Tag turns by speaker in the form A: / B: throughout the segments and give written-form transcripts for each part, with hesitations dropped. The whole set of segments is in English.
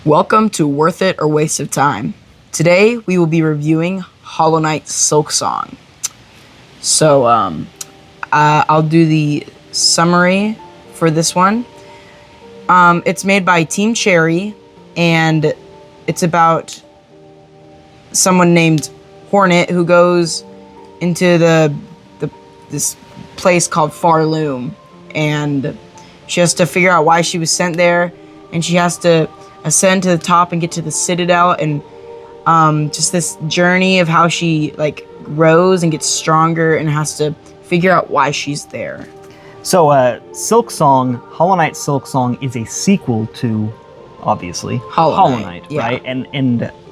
A: Welcome to Worth It or Waste of Time. Today we will be reviewing Hollow Knight Silksong. So I'll do the summary for this one. It's made by Team Cherry, and it's about someone named Hornet who goes into this place called Farloom, and she has to figure out why she was sent there, and she has to ascend to the top and get to the Citadel, and just this journey of how she grows and gets stronger and has to figure out why she's there.
B: So Silksong, Hollow Knight Silksong is a sequel to, obviously, Hollow Knight,
A: yeah.
B: right? And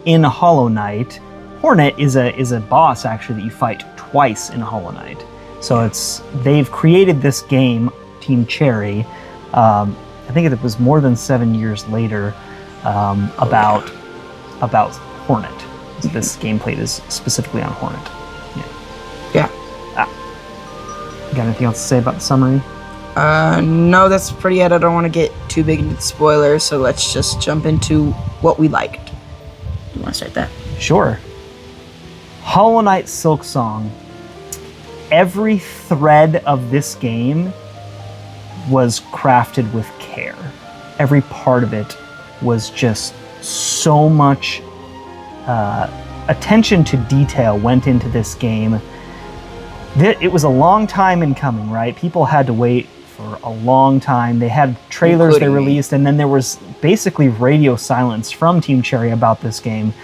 B: in Hollow Knight, Hornet is a boss actually that you fight twice in Hollow Knight. So they've created this game, Team Cherry. I think it was more than 7 years later. About Hornet. This gameplay is specifically on Hornet.
A: Yeah.
B: You got anything else to say about the summary?
A: No, that's pretty it. I don't want to get too big into the spoilers, so let's just jump into what we liked. You want to start that?
B: Sure. Hollow Knight Silksong. Every thread of this game was crafted with care. Every part of it was just so much attention to detail went into this game. It was a long time in coming, right? People had to wait for a long time. They had trailers they released, and then there was basically radio silence from Team Cherry about this game.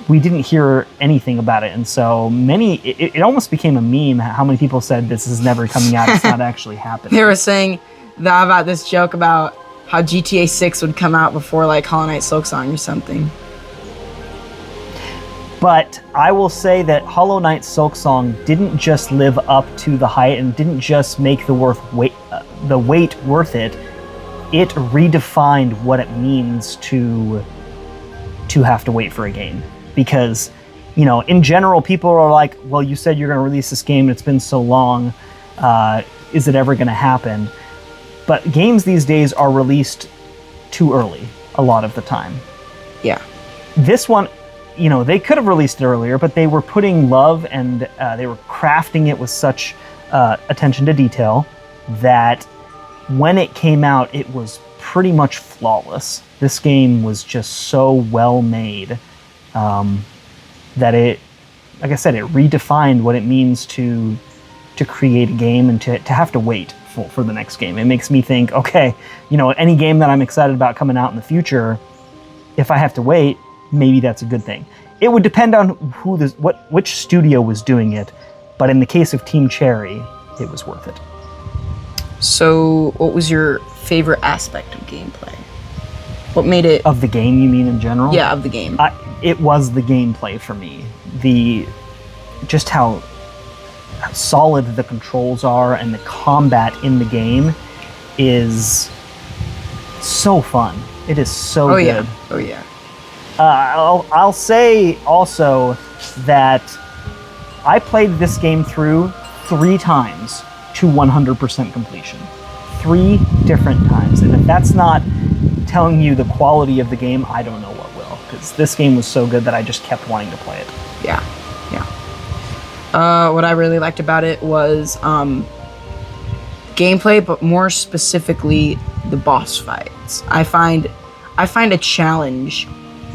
B: We didn't hear anything about it, and so it almost became a meme how many people said this is never coming out, it's not actually happening.
A: They were saying that about this joke about how GTA 6 would come out before Hollow Knight Silksong or something.
B: But I will say that Hollow Knight Silksong didn't just live up to the hype and didn't just make the wait worth it. It redefined what it means to have to wait for a game. Because, in general, people are like, well, you said you're going to release this game, and it's been so long. Is it ever going to happen? But games these days are released too early a lot of the time.
A: Yeah.
B: This one, they could have released it earlier, but they were putting love and they were crafting it with such attention to detail that when it came out, it was pretty much flawless. This game was just so well made that it, like I said, it redefined what it means to create a game and to have to wait for the next game. It makes me think, okay, any game that I'm excited about coming out in the future, if I have to wait, maybe that's a good thing. It would depend on which studio was doing it, but in the case of Team Cherry, it was worth it.
A: So, what was your favorite aspect of gameplay? What made it...
B: Of the game, you mean, in general?
A: Yeah, of the game.
B: It was the gameplay for me. Just how solid the controls are and the combat in the game is so fun. It is so good.
A: Yeah. Oh yeah.
B: I'll say also that I played this game through 3 times to 100% completion. 3 different times. And if that's not telling you the quality of the game, I don't know what will. Because this game was so good that I just kept wanting to play it.
A: Yeah. What I really liked about it was gameplay, but more specifically the boss fights. I find a challenge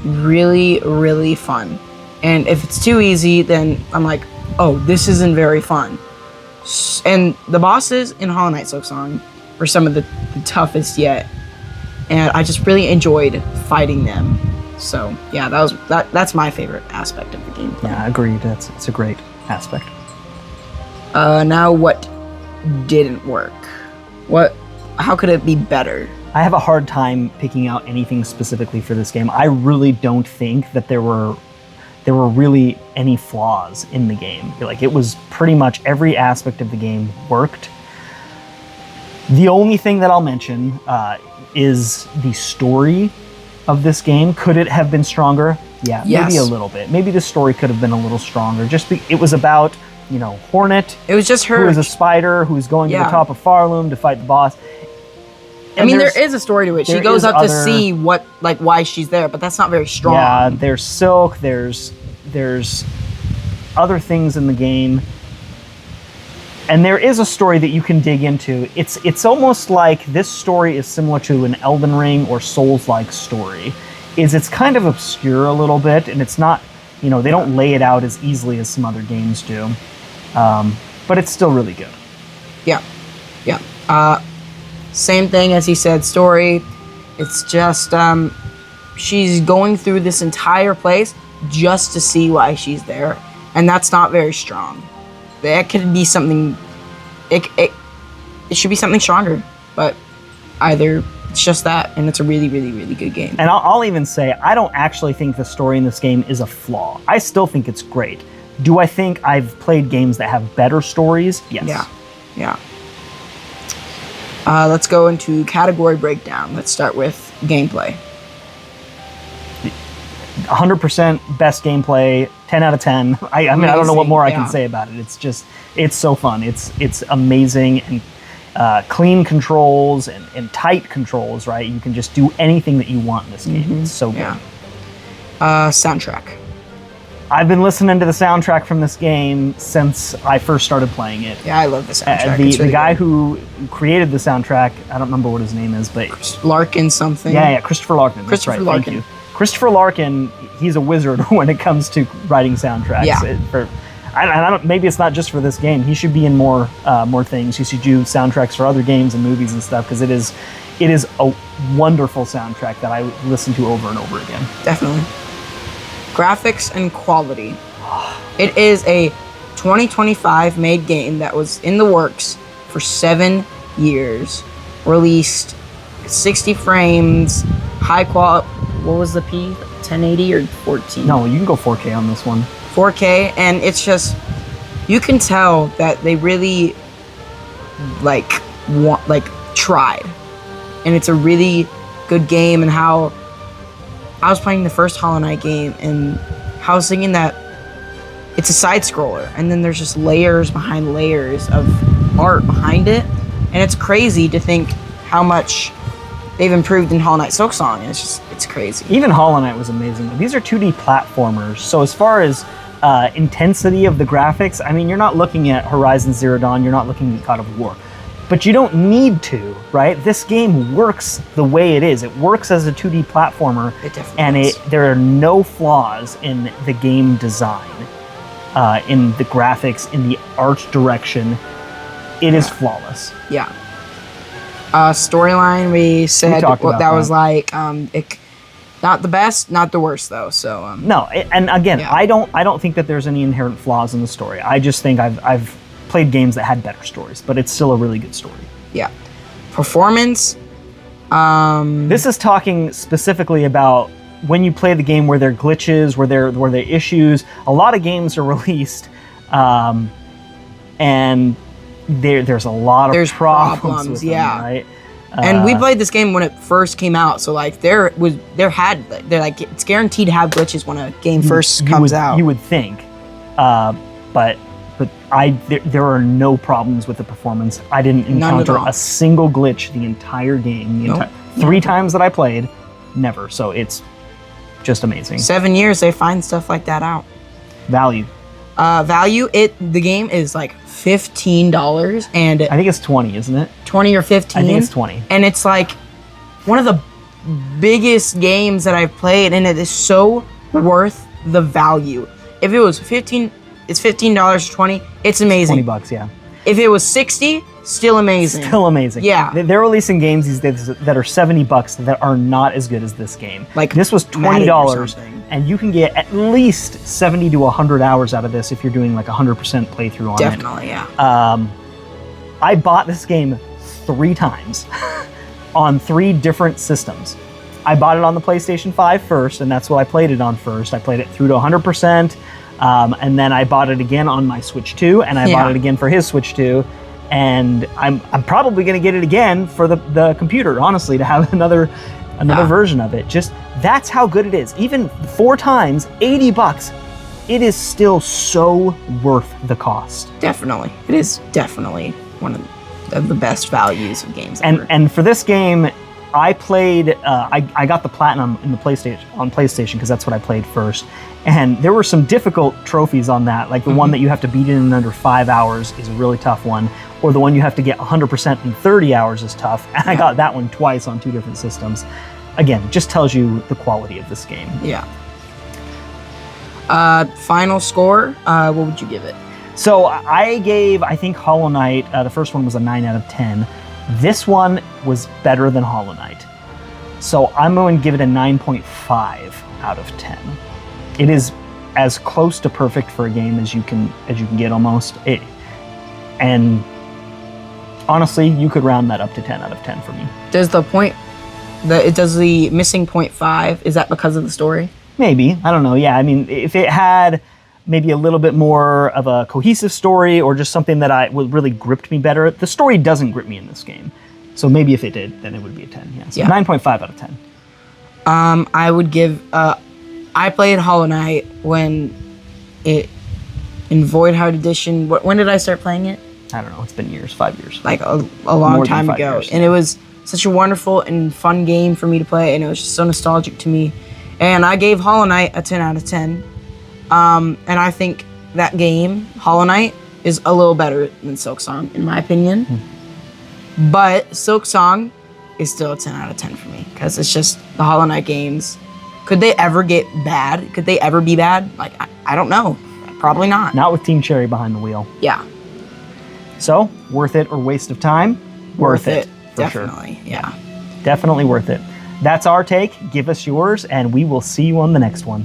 A: really, really fun. And if it's too easy, then I'm like, oh, this isn't very fun. And the bosses in Hollow Knight Silksong were some of the toughest yet. And I just really enjoyed fighting them. So yeah, that's my favorite aspect of the game.
B: Yeah, agreed. It's a great aspect.
A: Now what didn't work? How could it be better?
B: I have a hard time picking out anything specifically for this game. I really don't think that there were really any flaws in the game. It was pretty much every aspect of the game worked. The only thing that I'll mention is the story of this game. Could it have been stronger? Yeah,
A: yes.
B: Maybe a little bit. Maybe the story could have been a little stronger. It was about, Hornet.
A: It was just her.
B: Who is a spider who's going to the top of Farloom to fight the boss.
A: I mean, there is a story to it. She
B: there
A: goes
B: is
A: up to
B: other-
A: see why she's there, but that's not very strong.
B: Yeah, there's Silk. There's other things in the game, and there is a story that you can dig into. It's almost like this story is similar to an Elden Ring or Souls-like story. It's kind of obscure a little bit, and it's not, they don't lay it out as easily as some other games do, but it's still really good.
A: Yeah. Same thing as he said, story. It's just she's going through this entire place just to see why she's there, and that's not very strong. That could be something. It should be something stronger, but either it's just that, and it's a really, really, really good game.
B: And I'll even say, I don't actually think the story in this game is a flaw. I still think it's great. Do I think I've played games that have better stories? Yes.
A: Yeah. Let's go into category breakdown. Let's start with gameplay.
B: 100% best gameplay, 10 out of 10. I mean, I don't know what more I can say about it. It's so fun. It's amazing, and clean controls and tight controls, right? You can just do anything that you want in this game. It's so good.
A: Yeah. Soundtrack.
B: I've been listening to the soundtrack from this game since I first started playing it.
A: Yeah, I love the soundtrack.
B: The guy who created the soundtrack, I don't remember what his name is, but
A: Larkin something.
B: Yeah, Christopher Larkin. That's right.
A: Larkin.
B: Thank you. Christopher Larkin, he's a wizard when it comes to writing soundtracks.
A: Yeah.
B: I don't. Maybe it's not just for this game. He should be in more things. He should do soundtracks for other games and movies and stuff, because it is a wonderful soundtrack that I listen to over and over again.
A: Definitely. Graphics and quality. It is a 2025 made game that was in the works for 7 years. Released 60 frames, high quality. What was the P? 1080 or 14?
B: No, you can go 4K on this one.
A: 4K, and it's just, you can tell that they really tried, and it's a really good game. And how I was playing the first Hollow Knight game, and how I was thinking that it's a side scroller, and then there's just layers behind layers of art behind it, and it's crazy to think how much they've improved in Knight Silksong, and it's crazy.
B: Even Hollow Knight was amazing. These are 2D platformers, so as far as intensity of the graphics, I mean, you're not looking at Horizon Zero Dawn, you're not looking at God of War. But you don't need to, right? This game works the way it is. It works as a 2D platformer, there are no flaws in the game design, in the graphics, in the art direction. It is flawless.
A: Yeah. Storyline, we said that was like not the best, not the worst though. So
B: no, and again, I don't think that there's any inherent flaws in the story. I just think I've played games that had better stories, but it's still a really good story.
A: Yeah. Performance.
B: This is talking specifically about when you play the game where there are glitches, where there are issues. A lot of games are released, and there's a lot of problems with them, right?
A: And we played this game when it first came out, so like they're like it's guaranteed to have glitches when a game first comes out.
B: You would think, but there are no problems with the performance. I didn't encounter a single glitch the entire game. 3 times that I played, never. So it's just amazing.
A: 7 years, they find stuff like that out.
B: Value.
A: The game is like $15, and
B: I think it's 20, isn't it?
A: 20 or 15.
B: I think it's 20.
A: And it's like one of the biggest games that I've played, and it is so worth the value. If it was 15, it's $15 or 20. It's amazing.
B: $20, yeah.
A: If it was 60, still amazing.
B: Still amazing.
A: Yeah.
B: They're releasing games these days that are $70 that are not as good as this game.
A: Like
B: this was $20, and you can get at least 70 to 100 hours out of this if you're doing like 100% playthrough on it.
A: Definitely, yeah.
B: I bought this game 3 times on 3 different systems. I bought it on the PlayStation 5 first, and that's what I played it on first. I played it through to 100%. And then I bought it again on my Switch 2, and I bought it again for his Switch 2, and I'm probably going to get it again for the computer, honestly, to have another version of it. Just, that's how good it is. Even 4 times, $80, it is still so worth the cost.
A: Definitely. It is definitely one of of the best values of games ever.
B: And for this game, I played. I got the platinum in the PlayStation because that's what I played first. And there were some difficult trophies on that, like the one that you have to beat in under 5 hours is a really tough one, or the one you have to get 100% in 30 hours is tough. And I got that one twice on 2 different systems. Again, just tells you the quality of this game.
A: Yeah. Final score, what would you give it?
B: So I gave, I think, Hollow Knight, the first one was a 9 out of 10. This one was better than Hollow Knight. So I'm going to give it a 9.5 out of 10. It is as close to perfect for a game as you can get almost. And honestly, you could round that up to 10 out of 10 for me.
A: Does the missing 0.5, is that because of the story?
B: Maybe. I don't know. Yeah, I mean, if it had maybe a little bit more of a cohesive story or just something that really gripped me better. The story doesn't grip me in this game. So maybe if it did, then it would be a 10. Yeah, so 9.5 out of 10.
A: I would give... I played Hollow Knight when it... in Void Heart Edition... When did I start playing it?
B: I don't know. It's been years. 5 years.
A: Like a long time ago.
B: Years.
A: And it was such a wonderful and fun game for me to play. And it was just so nostalgic to me. And I gave Hollow Knight a 10 out of 10. And I think that game, Hollow Knight, is a little better than Silksong, in my opinion. But Silksong is still a 10 out of 10 for me, because it's just the Hollow Knight games. Could they ever get bad? Could they ever be bad? Like, I don't know. Probably not.
B: Not with Team Cherry behind the wheel.
A: Yeah.
B: So, worth it or waste of time? Worth it, for
A: definitely,
B: sure.
A: Yeah.
B: Definitely worth it. That's our take. Give us yours, and we will see you on the next one.